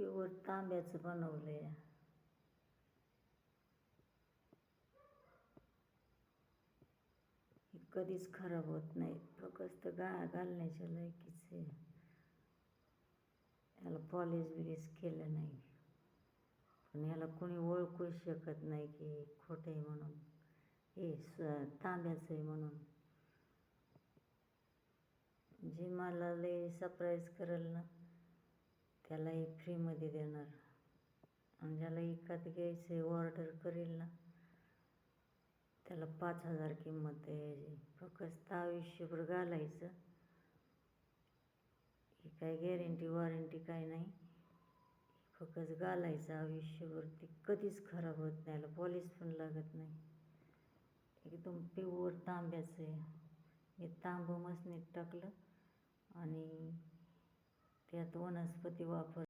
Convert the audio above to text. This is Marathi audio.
प्युअर तांब्याचं बनवलंय. हे कधीच खराब होत नाही, फक्त घालण्याच्या लायकीचं आहे. याला पॉलिश बिलिश केलं नाही, पण याला कोणी ओळखू शकत नाही की खोटं आहे म्हणून, हे तांब्याचं आहे म्हणून. जे मला लय सरप्राईज करेल ना त्याला हे फ्रीमध्ये देणार, आणि ज्याला एखाद घ्यायचं ऑर्डर करेल ना त्याला 5,000 किंमत आहे याची. फक्त आयुष्यभर घालायचं, ही काय गॅरंटी वॉरंटी काय नाही, फक्त घालायचं आयुष्यभर. ते कधीच खराब होत नाही, याला पॉलिश पण लागत नाही, एकदम प्युअर तांब्याचं आहे. हे तांबं मसनीत टाकलं आणि त्यात वनस्पती वापर